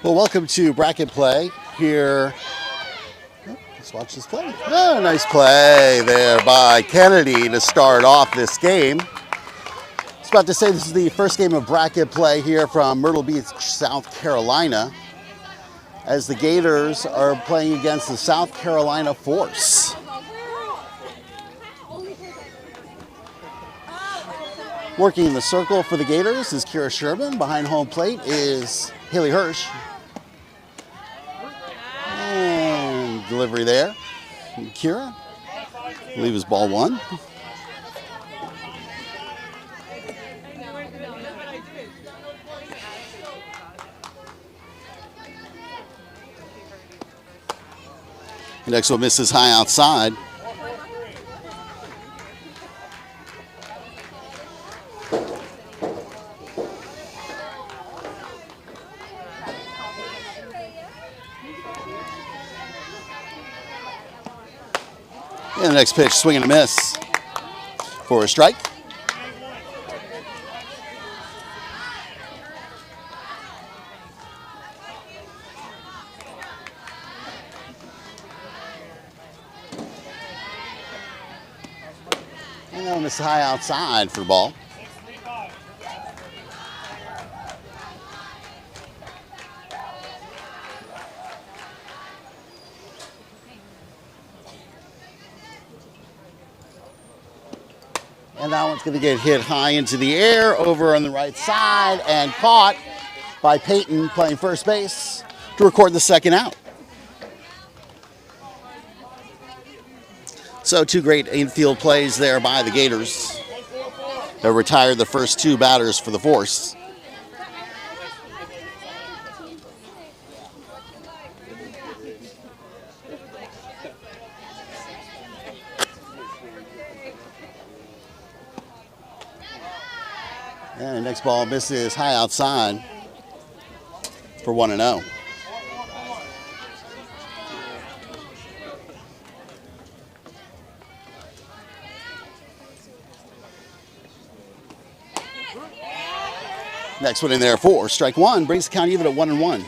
Well, welcome to bracket play here. Let's watch this play. Oh, nice play there by Kennedy to start off this game. I was about to say this is the first game of bracket play here from Myrtle Beach, South Carolina, as the Gators are playing against the South Carolina Force. Working in the circle for the Gators is Kira Sherman. Behind home plate is Haley Hirsch. And delivery there. Kira, I believe is ball one. The next one misses high outside. And the next pitch, swing and a miss for a strike. And that one is high outside for the ball. And that one's going to get hit high into the air over on the right side and caught by Peyton playing first base to record the second out. So two great infield plays there by the Gators. They retired the first two batters for the Force. And the next ball misses high outside for 1-0. Next one in there for strike one, brings the count even at 1-1.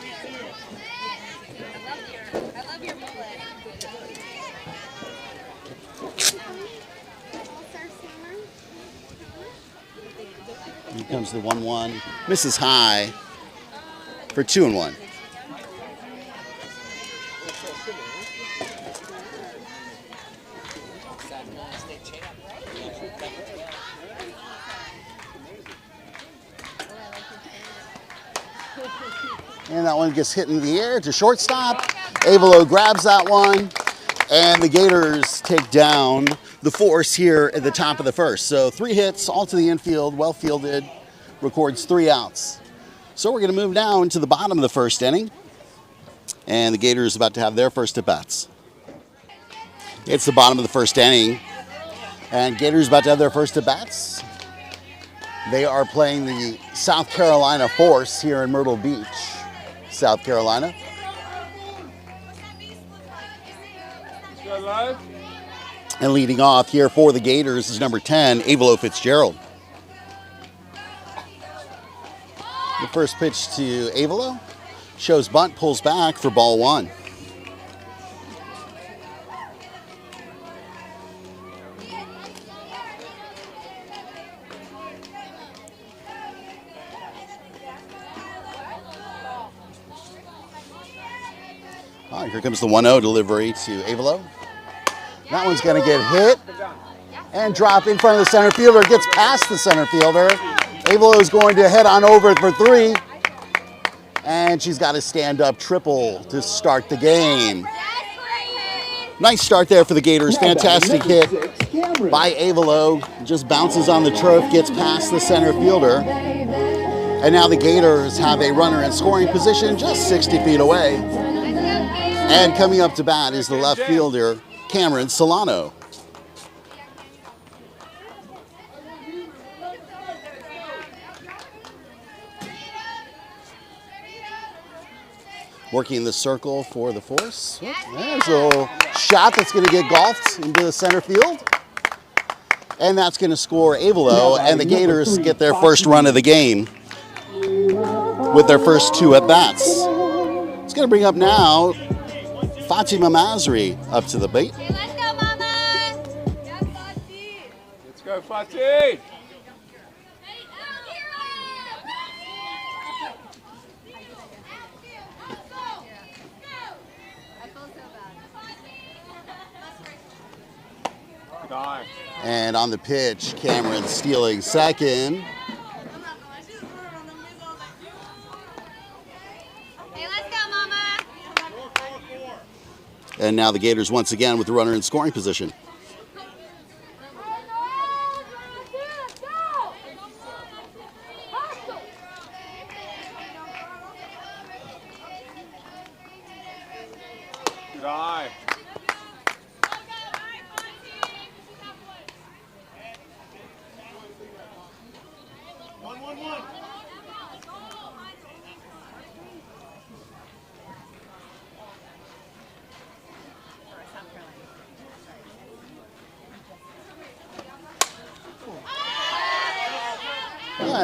Here comes the 1-1, misses high for 2-1. And that one gets hit in the air to shortstop. Avalo grabs that one, and the Gators take down the Force here at the top of the first. So 3 hits, all to the infield, well fielded, records 3 outs. So we're going to move down to the bottom of the first inning, and the Gators about to have their first at-bats. It's the bottom of the first inning, and Gators about to have their first at-bats. They are playing the South Carolina Force here in Myrtle Beach, South Carolina. And leading off here for the Gators is number 10, Avalo Fitzgerald. The first pitch to Avalo shows bunt, pulls back for ball one. Oh, here comes the 1-0 delivery to Avalo. That one's going to get hit and drop in front of the center fielder. Gets past the center fielder. Avalo is going to head on over for 3. And she's got a stand-up triple to start the game. Nice start there for the Gators. Fantastic hit by Avalo. Just bounces on the turf, gets past the center fielder. And now the Gators have a runner in scoring position just 60 feet away. And coming up to bat is the left fielder, Cameron Solano. Working the circle for the Force. There's a little shot that's going to get golfed into the center field. And that's going to score Avalo, and the Gators get their first run of the game with their first 2 at-bats. It's going to bring up now Fatima Masri up to the plate. Hey, let's go, Mama. Let's go, Fatih. And on the pitch, Cameron stealing second. Hey, let's go, Mama. And now the Gators once again with the runner in scoring position. Good eye.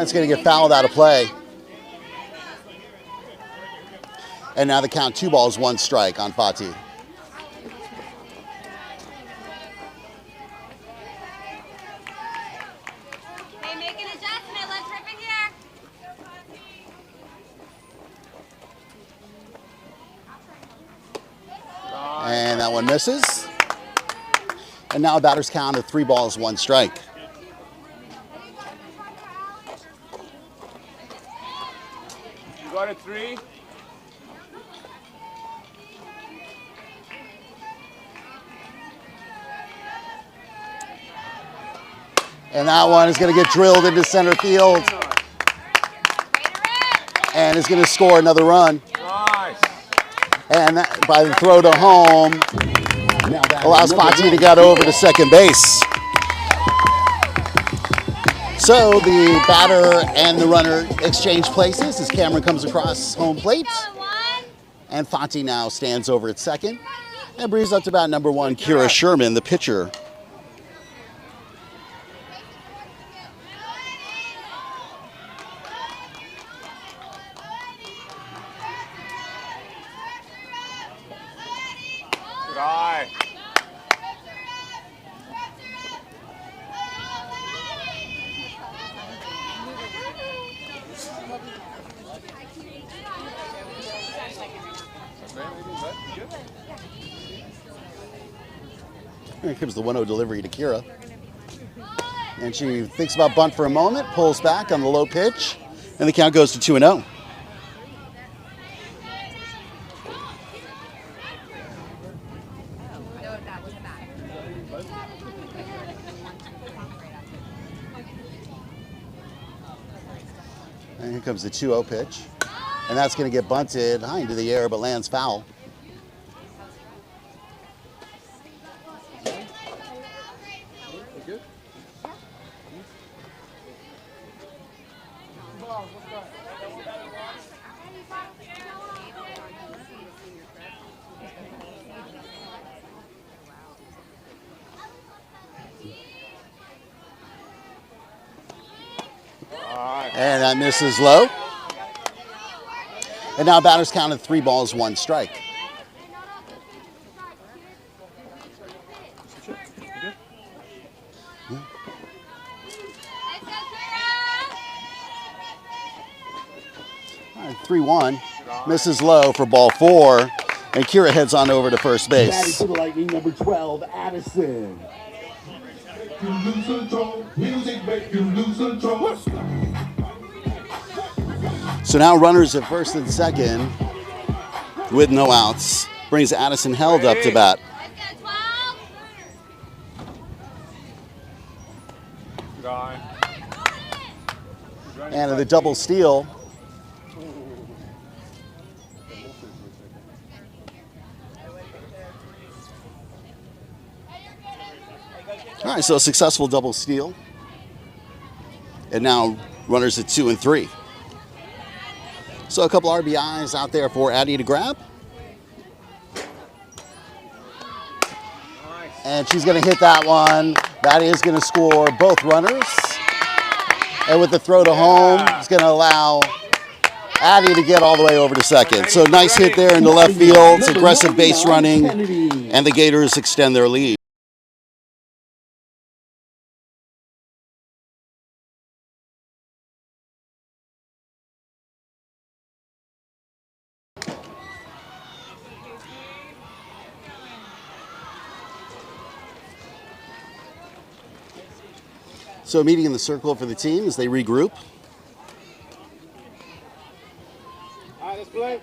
It's going to get fouled out of play. And now the count 2 balls, 1 strike on Fatih. Hey, make an adjustment. Let's rip in here. And that one misses. And now a batter's count of 3 balls, 1 strike. You got a 3. And that one is going to get drilled into center field. And is going to score another run. Nice. And that, by the throw to home, allows Fatih to get over to second base. So the batter and the runner exchange places as Cameron comes across home plate. And Fatih now stands over at second and brings up to bat number 1, Kira Sherman, the pitcher. Good eye. Here comes the 1-0 delivery to Kira. And she thinks about bunt for a moment, pulls back on the low pitch, and the count goes to 2-0. And here comes the 2-0 pitch. And that's going to get bunted high into the air, but lands foul. And that misses low. And now batters counted 3 balls, 1 strike. All right, 3-1. Misses low for ball 4. And Kira heads on over to first base. Batting to the Lightning, number 12, Addison. You lose control. Music make you lose control. So now runners at first and second with no outs. Brings Addison Held up to bat. Good eye. And the double steal. All right, so a successful double steal. And now runners at 2 and 3. So a couple RBIs out there for Addie to grab. And she's going to hit that one. That is going to score both runners. And with the throw to home, it's going to allow Addie to get all the way over to second. So nice hit there into left field. It's aggressive base running, and the Gators extend their lead. So meeting in the circle for the team as they regroup. All right, let's play.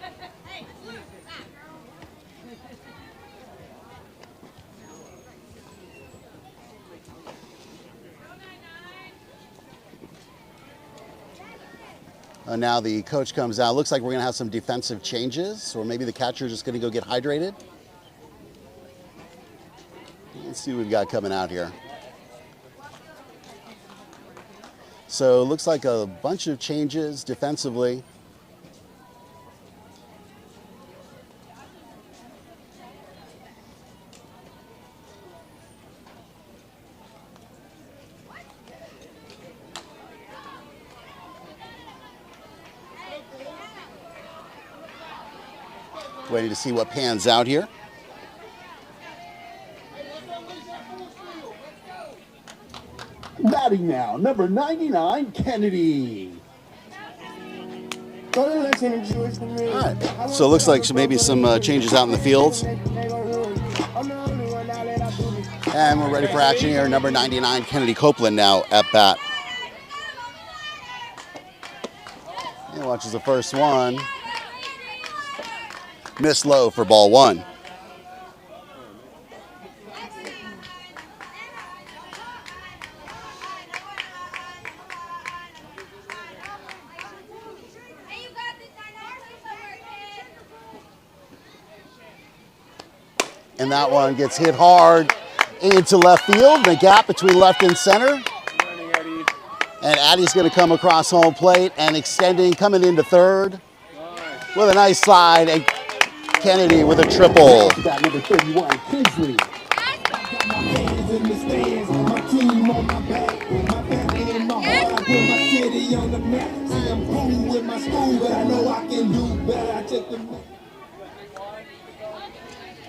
Now the coach comes out. Looks like we're going to have some defensive changes, or maybe the catcher is just going to go get hydrated. Let's see what we've got coming out here. So it looks like a bunch of changes defensively. Waiting to see what pans out here. Batting now, number 99, Kennedy. All right. So it looks like maybe some changes out in the field. And we're ready for action here. Number 99, Kennedy Copeland now at bat. And watches the first one. Miss low for ball one. And that one gets hit hard into left field, the gap between left and center. And Addie's going to come across home plate and extending, coming into third with a nice slide. And Kennedy with a triple. Got number 31, Kinsley.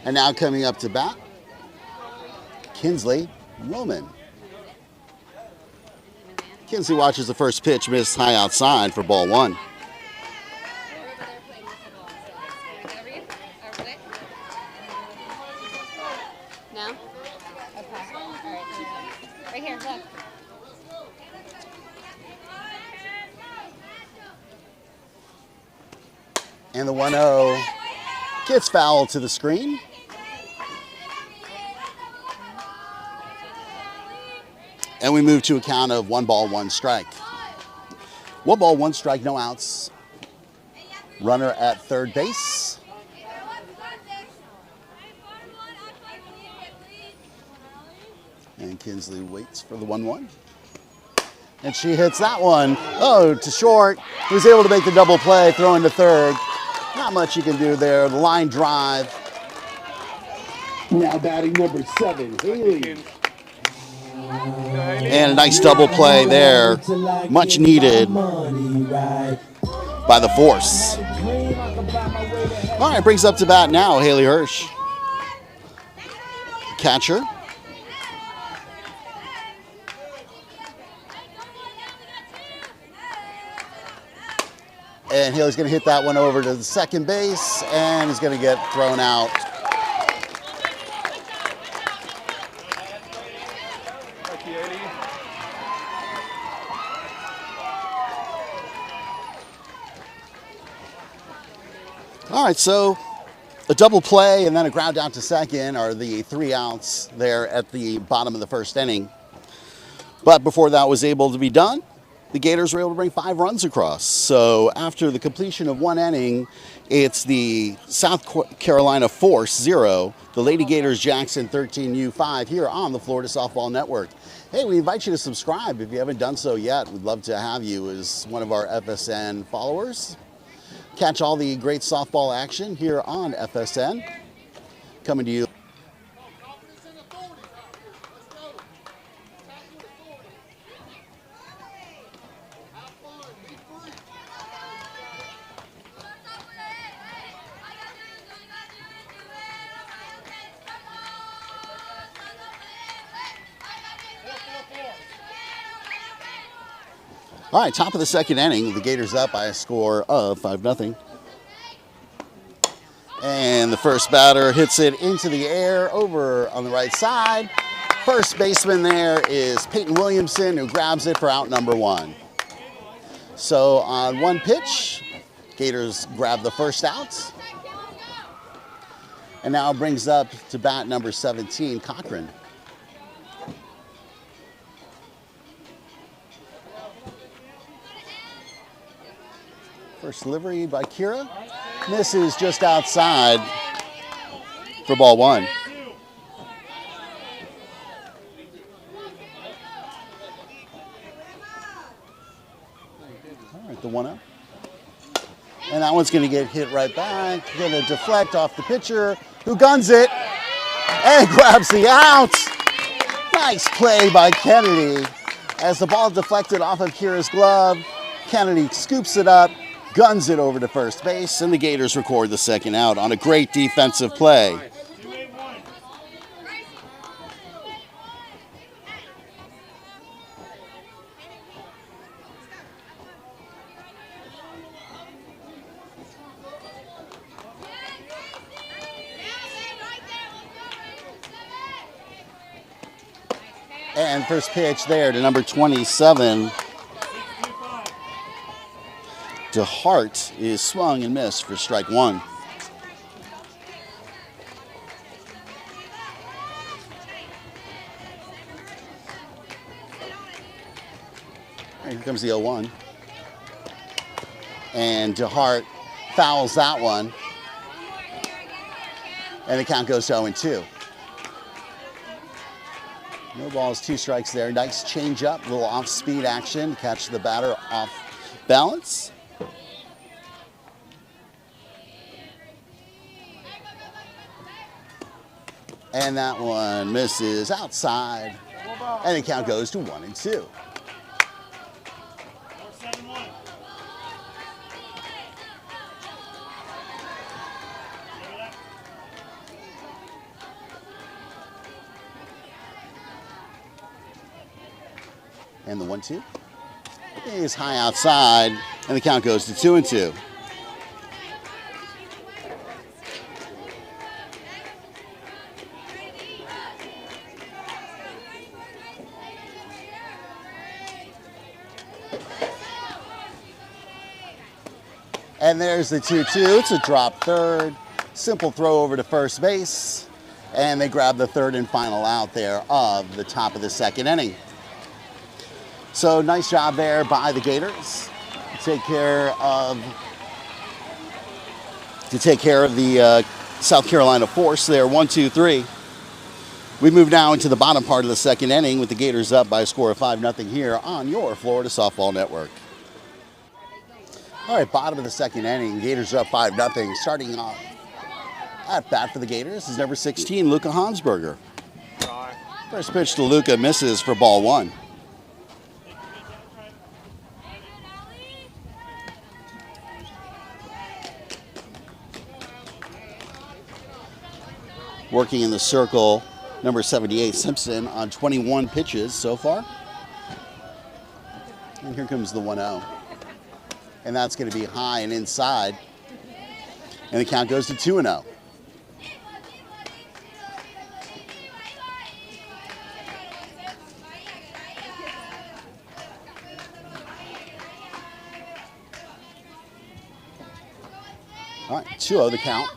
And now coming up to bat, Kinsley Roman. Kinsley watches the first pitch miss high outside for ball one. No? Okay. All right. Right here, look. And the 1-0 gets foul to the screen. And we move to a count of 1 ball, 1 strike. 1 ball, 1 strike, no outs. Runner at third base. And Kinsley waits for the 1-1. And she hits that one. Oh, to short. He was able to make the double play, throw into third. Not much you can do there. The line drive. Now batting number 7, Haley. And a nice double play there. Much needed by the force. All right, brings up to bat now Haley Hirsch. Catcher. And Haley's going to hit that one over to the second base, and he's going to get thrown out. All right, so a double play and then a ground out to second are the 3 outs there at the bottom of the first inning. But before that was able to be done, the Gators were able to bring 5 runs across. So after the completion of 1 inning, it's the South Carolina Force 0, the Lady Gators Jackson 13U5 here on the Florida Softball Network. Hey, we invite you to subscribe if you haven't done so yet. We'd love to have you as one of our FSN followers. Catch all the great softball action here on FSN. Coming to you. All right, top of the second inning, the Gators up by a score of 5-0. And the first batter hits it into the air over on the right side. First baseman there is Peyton Williamson, who grabs it for out number 1. So on one pitch, Gators grab the first out. And now brings up to bat number 17, Cochran. First delivery by Kira. Misses just outside for ball 1. All right, the 1-0. And that one's going to get hit right back. Going to deflect off the pitcher, who guns it and grabs the out. Nice play by Kennedy. As the ball deflected off of Kira's glove, Kennedy scoops it up, guns it over to first base, and the Gators record the second out on a great defensive play. And first pitch there to number 27. DeHart is swung and missed for strike 1. And here comes the 0-1. And DeHart fouls that one. And the count goes to 0-2. No balls, 2 strikes there. Nice change up, little off-speed action to catch the batter off balance. And that one misses outside. And the count goes to 1-2. And the 1-2 is high outside, and the count goes to 2-2. And there's the 2-2. It's a drop third. Simple throw over to first base. And they grab the third and final out there of the top of the second inning. So nice job there by the Gators to take care of the South Carolina force there, 1-2-3. We move now into the bottom part of the second inning with the Gators up by a score of 5-0 here on your Florida Softball Network. All right, bottom of the second inning, Gators up 5-0. Starting off at bat for the Gators is number 16, Luca Hansberger. First pitch to Luca misses for ball 1. Working in the circle, number 78, Simpson, on 21 pitches so far. And here comes the 1-0. And that's going to be high and inside. And the count goes to 2-0. All right, 2-0 the count.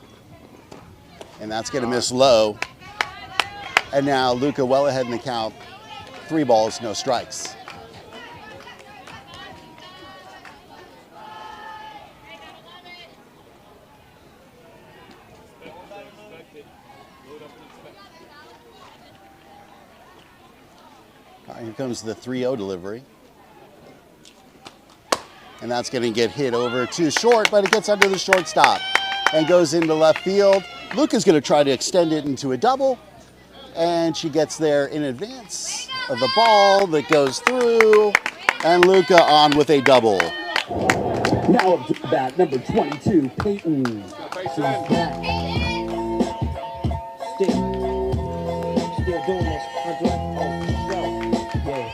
And that's going to miss low. And now Luca well ahead in the count. 3 balls, no strikes. All right, here comes the 3-0 delivery. And that's going to get hit over too short, but it gets under the shortstop and goes into left field. Luca's going to try to extend it into a double, and she gets there in advance of the ball that goes through, and Luca on with a double. Now up to bat, number 22, Peyton. Still doing this.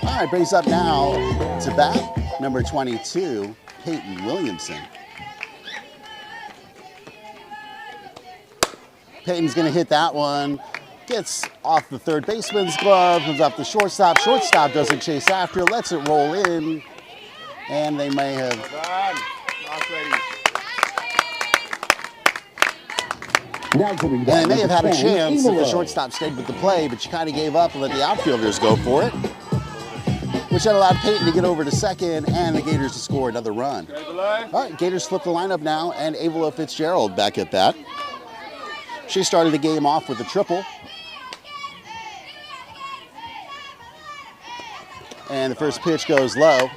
All right, brings up now to bat number 22, Peyton Williamson. Peyton's going to hit that one. Gets off the third baseman's glove, comes up the shortstop. Shortstop doesn't chase after, lets it roll in. And they may have... And they may have had a chance if the shortstop stayed with the play, but she kind of gave up and let the outfielders go for it, which had allowed Peyton to get over to second and the Gators to score another run. All right, Gators flip the lineup now, and Avila Fitzgerald back at bat. She started the game off with a triple. And the first pitch goes low.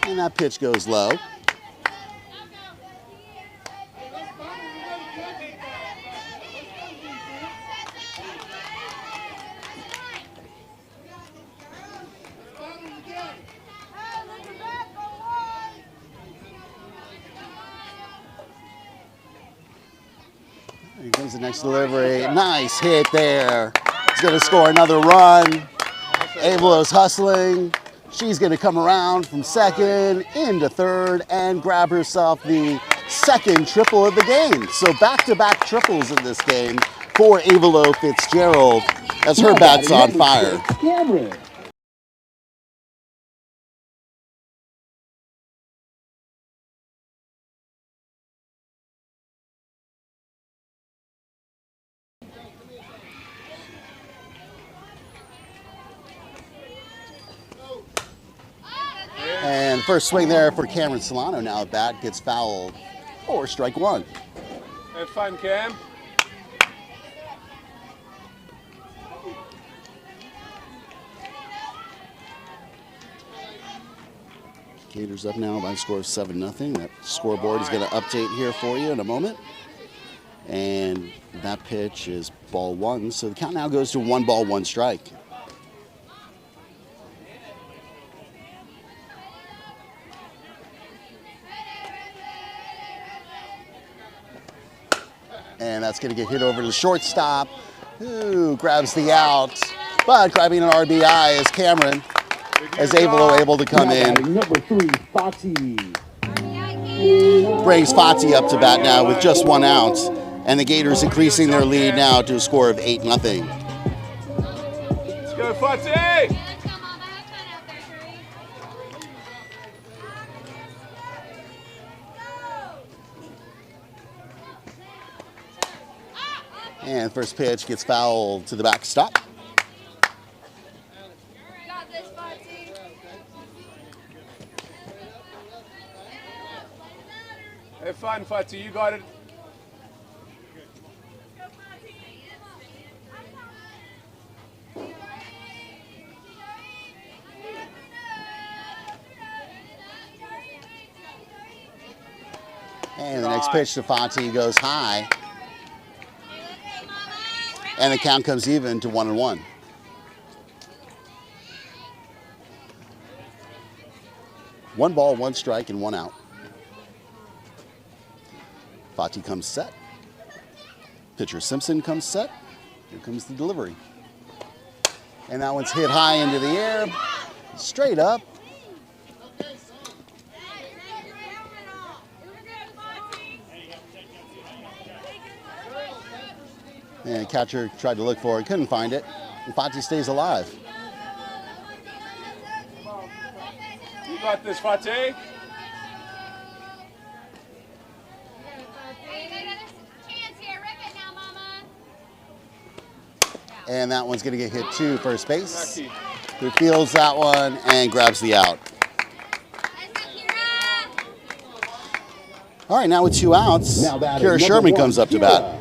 And that pitch goes low. Here comes the next delivery. Nice hit there. He's going to score another run. Avila's hustling. She's going to come around from second into third and grab herself the second triple of the game. So back-to-back triples in this game for Avila Fitzgerald as her bat's on fire. And first swing there for Cameron Solano. Now at bat, gets fouled for strike one. Have fun, Cam. Gators up now by a score of 7-0. That scoreboard is going to update here for you in a moment. And that pitch is ball one. So the count now goes to 1 ball, 1 strike. And that's going to get hit over to the shortstop, who grabs the out. But grabbing an RBI is Cameron, as Avila able to come in. Number 3, Fati. Brings Fati up to bat now with just 1 out. And the Gators increasing their lead now to a score of 8-0. Let's go, Fati! And first pitch gets fouled to the backstop. Have fun, Fati. You got it. And the next pitch to Fati goes high. And the count comes even to 1-1. One ball, 1 strike, and 1 out. Fati comes set. Pitcher Simpson comes set. Here comes the delivery. And that one's hit high into the air. Straight up. And catcher tried to look for it, couldn't find it. And Fati stays alive. You got this, Fati. And that one's going to get hit to first base, who fields that one and grabs the out. All right, now with 2 outs, Kira Sherman comes up to bat.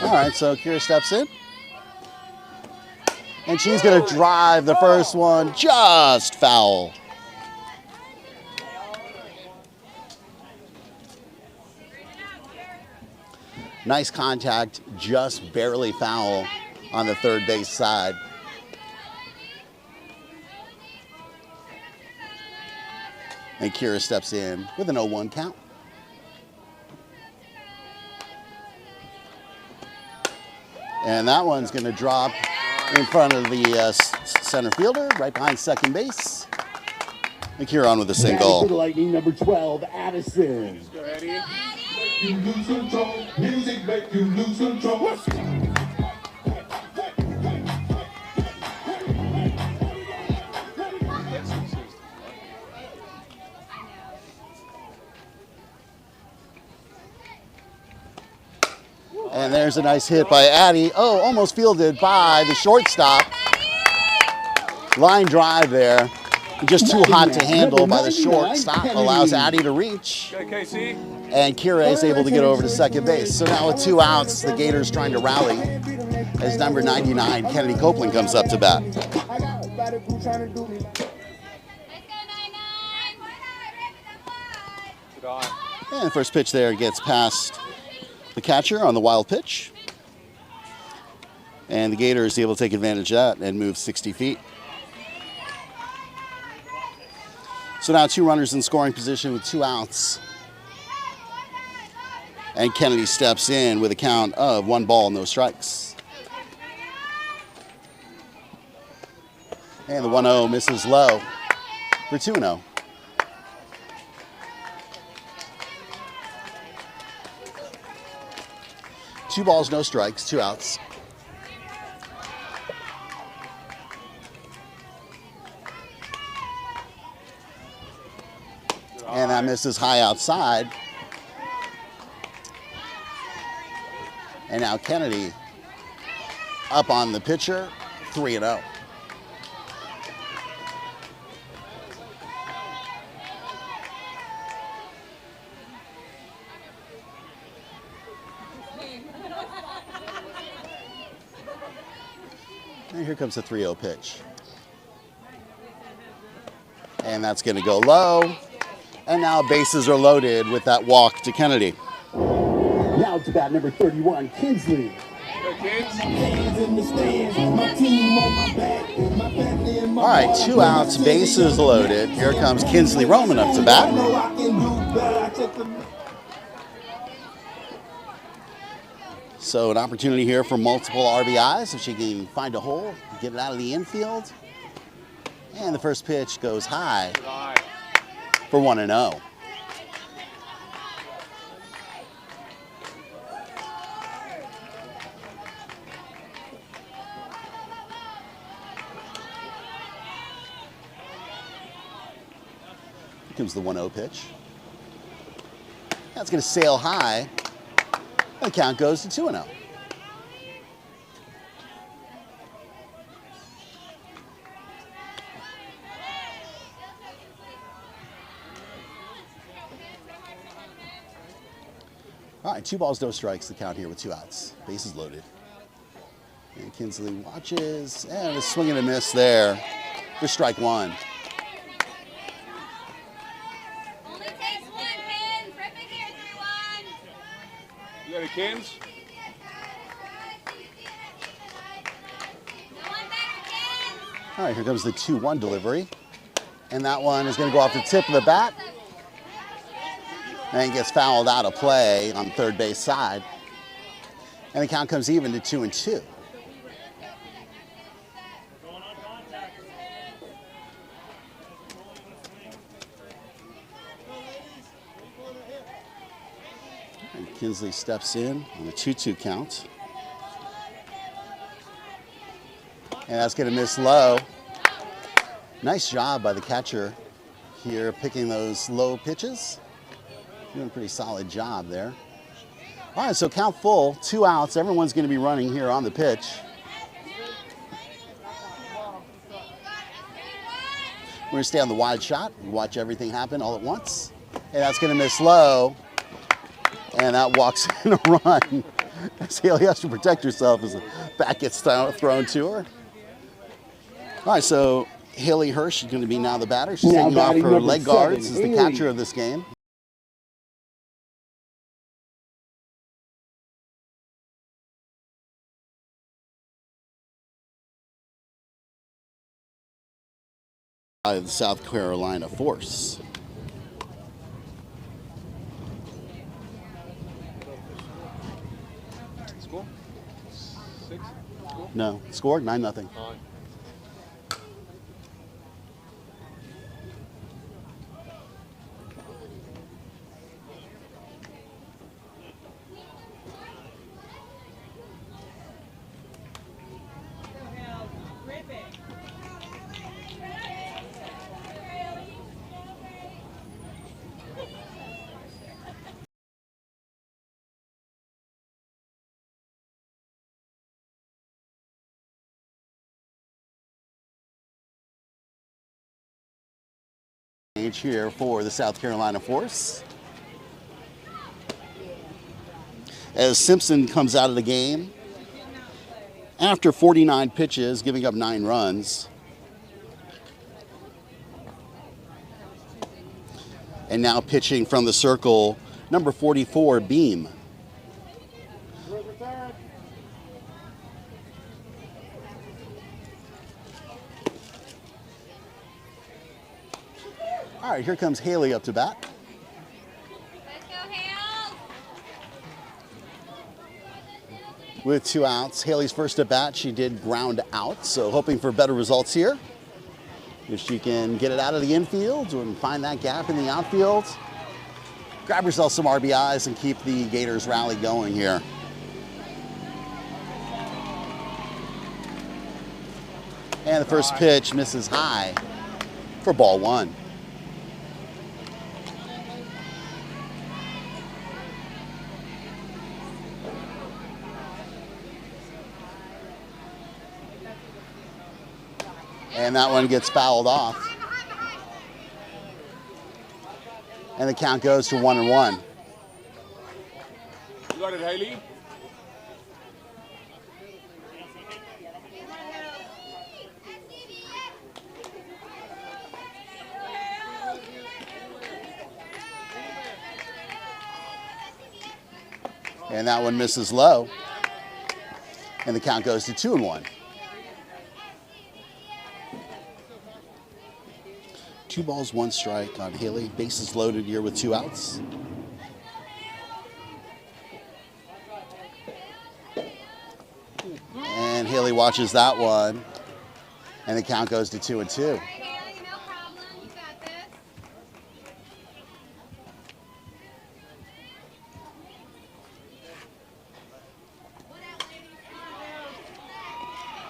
All right, so Kira steps in. And she's going to drive the first one just foul. Nice contact, just barely foul on the third base side. And Kira steps in with an 0-1 count. And that one's going to drop in front of the center fielder, right behind second base. And Kira on with a single. For the Lightning, number 12, Addison. Go, Eddie. You lose control. Music make you lose control. And there's a nice hit by Addie. Oh, almost fielded by the shortstop. Line drive there. Just too hot to handle by the shortstop. Allows Addie to reach. Go, Casey. And Kira is able to get over to second base. So now with 2 outs, the Gators trying to rally as number 99, Kennedy Copeland, comes up to bat. And the first pitch there gets past the catcher on the wild pitch. And the Gators is able to take advantage of that and move 60 feet. So now 2 runners in scoring position with 2 outs. And Kennedy steps in with a count of 1 ball, no strikes. And the 1-0 misses low for 2-0. Two balls, no strikes, 2 outs. And that misses high outside. And now Kennedy up on the pitcher, 3-0. And here comes the 3-0 pitch. And that's going to go low. And now bases are loaded with that walk to Kennedy. Now to bat number 31, Kinsley. Go, Kings. All right, 2 outs, bases loaded. Here comes Kinsley Roman up to bat. So an opportunity here for multiple RBIs if she can find a hole, get it out of the infield. And the first pitch goes high for 1-0. Here comes the 1-0 pitch. That's going to sail high. The count goes to 2-0. All right, 2 balls, no strikes, the count here with 2 outs. Bases loaded. And Kinsley watches, and a swing and a miss there for strike 1. Only takes 1, Kins. Rip it here, 3-1. You got a Kings? No one back for Kins. All right, here comes the 2-1 delivery. And that one is going to go off the tip of the bat. And gets fouled out of play on the third base side. And the count comes even to 2-2. And Kinsley steps in on a 2-2 count. And that's going to miss low. Nice job by the catcher here picking those low pitches. Doing a pretty solid job there. All right, so count full, 2 outs. Everyone's going to be running here on the pitch. We're going to stay on the wide shot and watch everything happen all at once. And that's going to miss low. And that walks in a run. Haley has to protect herself as the bat gets thrown to her. All right, so Haley Hirsch is going to be now the batter. She's taking off her leg guards as the catcher of this game. by the South Carolina Force. Score? 6? Score? No, score 9-0. Here for the South Carolina Force. As Simpson comes out of the game after 49 pitches, giving up 9 runs. And now pitching from the circle, number 44, Beam. All right, here comes Haley up to bat. Let's go, Hale. With 2 outs, Haley's first at bat, she did ground out, so hoping for better results here. If she can get it out of the infield and find that gap in the outfield, grab herself some RBIs and keep the Gators rally going here. And the first pitch misses high for ball 1. And that one gets fouled off. And the count goes to 1-1. You got it, Haley? And that one misses low. And the count goes to 2-1. 2 balls, 1 strike on Haley. Bases loaded here with 2 outs. And Haley watches that one. And the count goes to 2-2. Haley, no problem. You got this.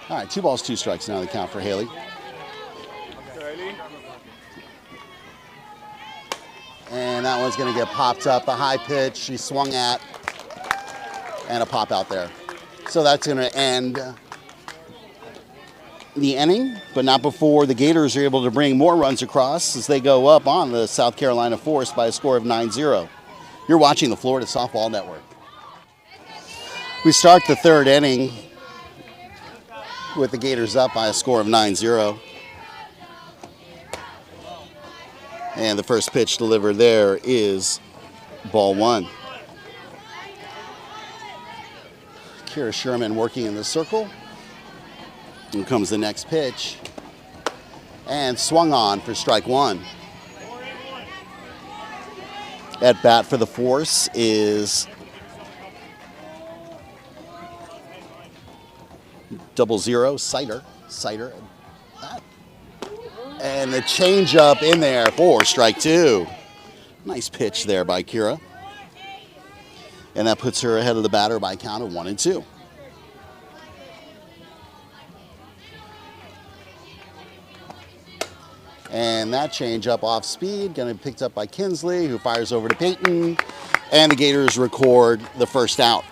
All right, 2 balls, 2 strikes now the count for Haley. Haley? And that one's going to get popped up. A high pitch she swung at. And a pop out there. So that's going to end the inning, but not before the Gators are able to bring more runs across as they go up on the South Carolina Force by a score of 9-0. You're watching the Florida Softball Network. We start the 3rd inning with the Gators up by a score of 9-0. And the first pitch delivered there is ball 1. Kira Sherman working in the circle. And comes the next pitch. And swung on for strike 1. At bat for the Force is 00, Sider. And the changeup in there for strike 2. Nice pitch there by Kira. And that puts her ahead of the batter by a count of 1-2. And that changeup off speed, going to be picked up by Kinsley, who fires over to Peyton. And the Gators record the first out.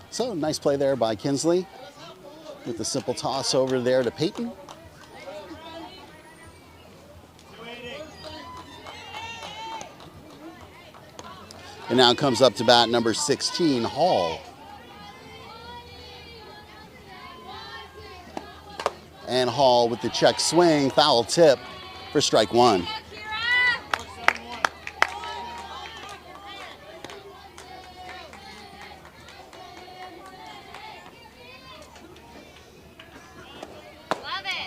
So, nice play there by Kinsley with the simple toss over there to Peyton. And now comes up to bat number 16, Hall. And Hall with the check swing, foul tip for strike 1.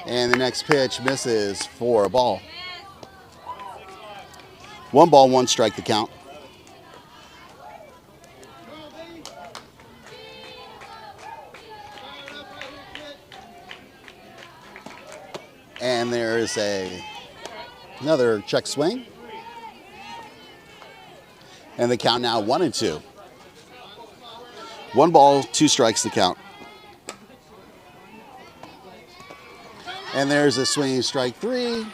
And the next pitch misses for a ball. 1 ball, 1 strike the count. And there is another check swing. And the count now 1-2. 1 ball, 2 strikes the count. And there's a swinging strike 3.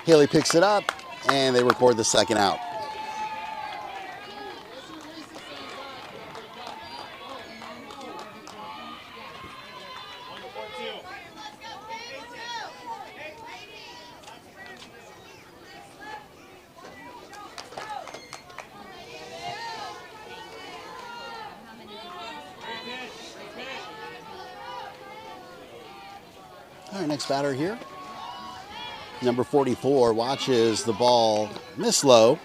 Haley picks it up, and they record the second out. All right, next batter here. Number 44 watches the ball miss low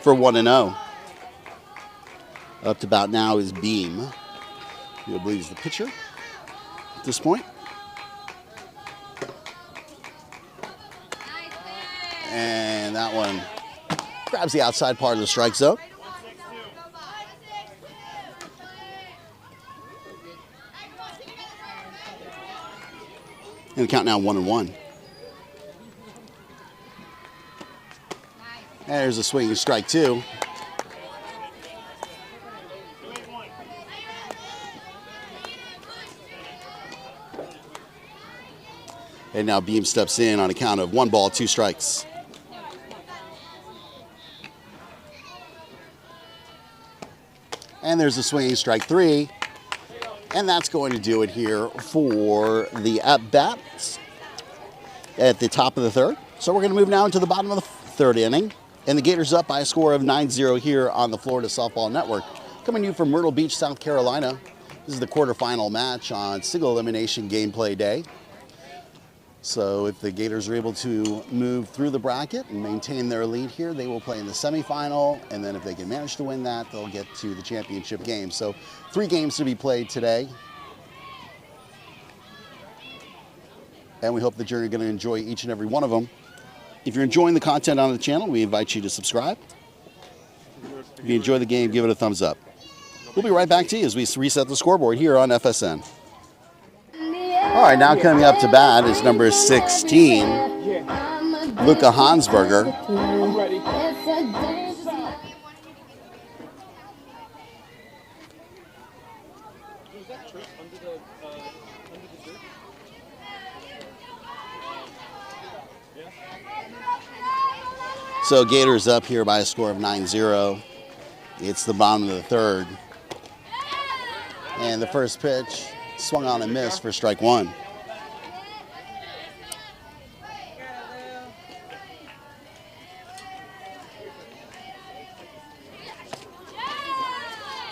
for 1-0. Up to about now is Beam, who I believe is the pitcher at this point. And that one grabs the outside part of the strike zone. And the count now 1-1. And there's a swinging strike 2. And now Beam steps in on a count of 1 ball, 2 strikes. And there's a swinging strike 3. And that's going to do it here for the at-bats at the top of the third. So we're going to move now into the bottom of the third inning. And the Gators up by a score of 9-0 here on the Florida Softball Network. Coming to you from Myrtle Beach, South Carolina. This is the quarterfinal match on single elimination gameplay day. So if the Gators are able to move through the bracket and maintain their lead here, they will play in the semifinal. And then if they can manage to win that, they'll get to the championship game. So 3 games to be played today. And we hope that you're going to enjoy each and every one of them. If you're enjoying the content on the channel, we invite you to subscribe. If you enjoy the game, give it a thumbs up. We'll be right back to you as we reset the scoreboard here on FSN. All right, now coming up to bat is number 16, Luca Hansberger. I'm ready. So Gators up here by a score of 9-0. It's the bottom of the third. And the first pitch swung on and missed for strike 1.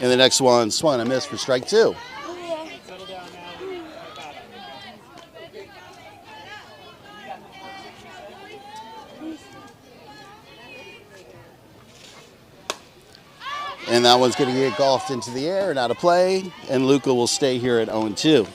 And the next one swung and missed for strike 2. And that one's going to get golfed into the air and out of play. And Luca will stay here at 0-2.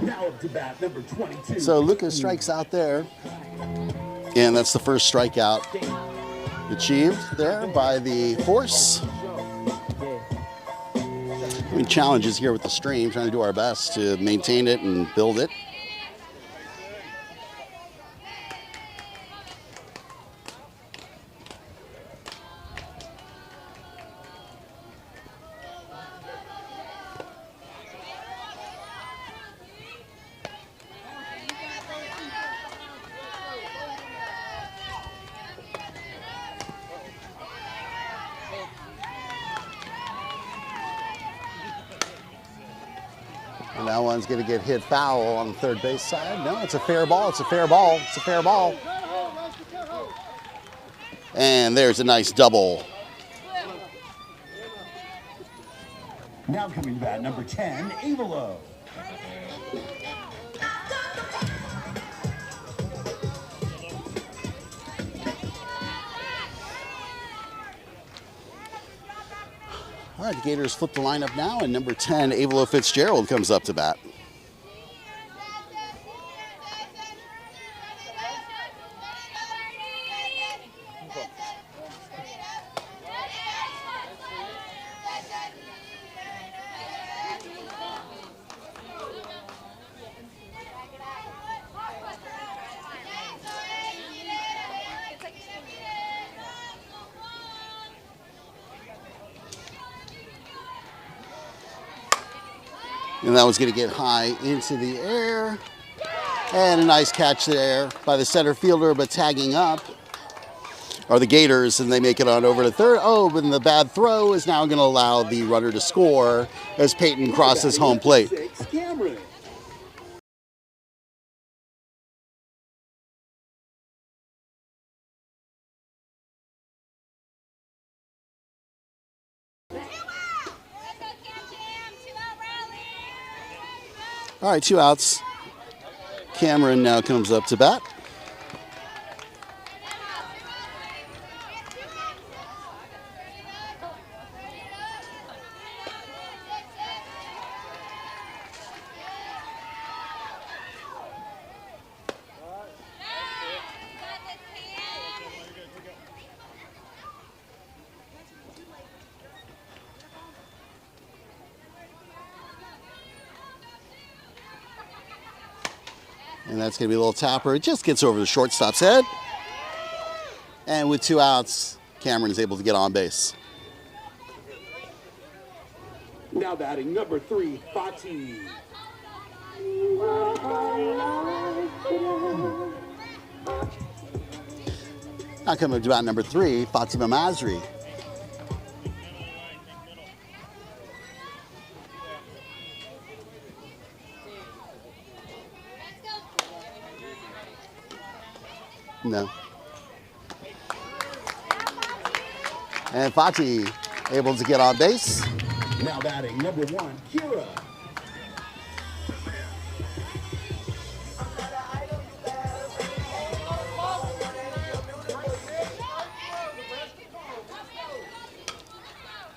Now up to bat, number 22. So Luca strikes out there. And that's the first strikeout achieved there by the Force. I mean, challenges here with the stream, trying to do our best to maintain it and build it. And that one's going to get hit foul on the third base side. No, it's a fair ball. It's a fair ball. It's a fair ball. And there's a nice double. Now coming to bat, number 10, Avelo. All right, the Gators flip the lineup now, and number 10, Avelo Fitzgerald, comes up to bat. And that one's going to get high into the air. And a nice catch there by the center fielder, but tagging up are the Gators, and they make it on over to third. Oh, but the bad throw is now going to allow the runner to score as Peyton crosses home plate. All right, 2 outs. Cameron now comes up to bat. And that's going to be a little tapper. It just gets over the shortstop's head. And with 2 outs, Cameron is able to get on base. Now batting number 3, Fati. Now coming to bat number 3, Fatima Masri. No. And Fati able to get on base. Now batting number 1, Kira.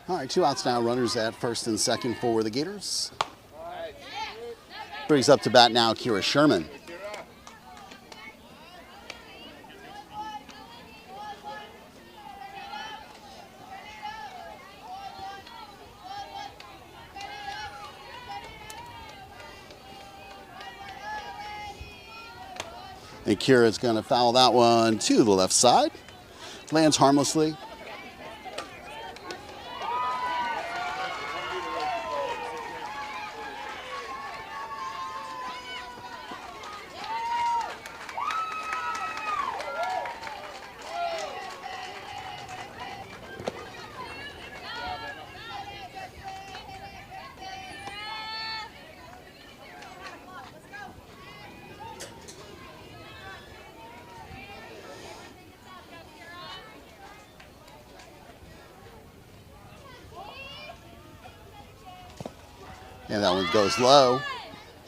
All right, 2 outs now. Runners at first and second for the Gators. Brings up to bat now Kira Sherman. And Kira's going to foul that one to the left side. Lands harmlessly. And that one goes low.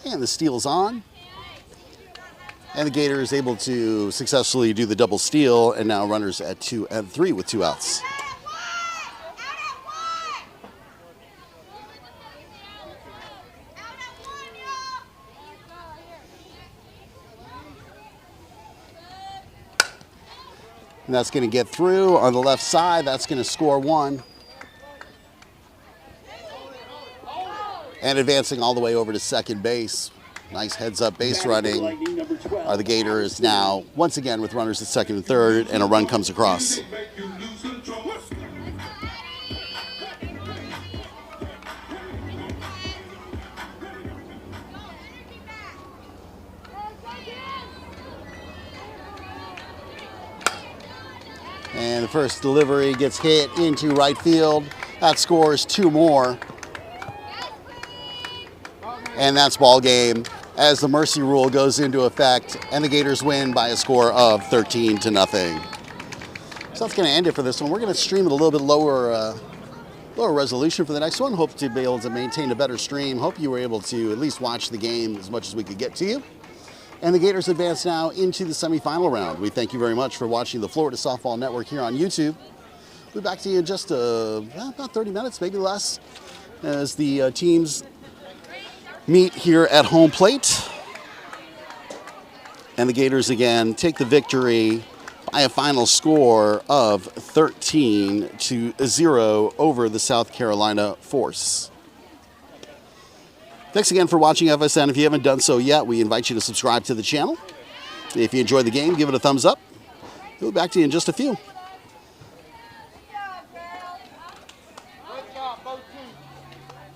And the steal's on. And the Gator is able to successfully do the double steal, and now runners at 2 and 3 with 2 outs. And that's going to get through on the left side. That's going to score 1. And advancing all the way over to second base. Nice heads-up base running. The Gators now, once again, with runners at second and third, and a run comes across. And the first delivery gets hit into right field. That scores 2 more. And that's ball game as the mercy rule goes into effect, and the Gators win by a score of 13-0. So that's going to end it for this one. We're going to stream at a little bit lower resolution for the next one. Hope to be able to maintain a better stream. Hope you were able to at least watch the game as much as we could get to you. And the Gators advance now into the semifinal round. We thank you very much for watching the Florida Softball Network here on YouTube. We'll be back to you in just about 30 minutes, maybe less, as the teams meet here at home plate. And the Gators again take the victory by a final score of 13-0 over the South Carolina Force. Thanks again for watching FSN. If you haven't done so yet, we invite you to subscribe to the channel. If you enjoyed the game, give it a thumbs up. We'll be back to you in just a few.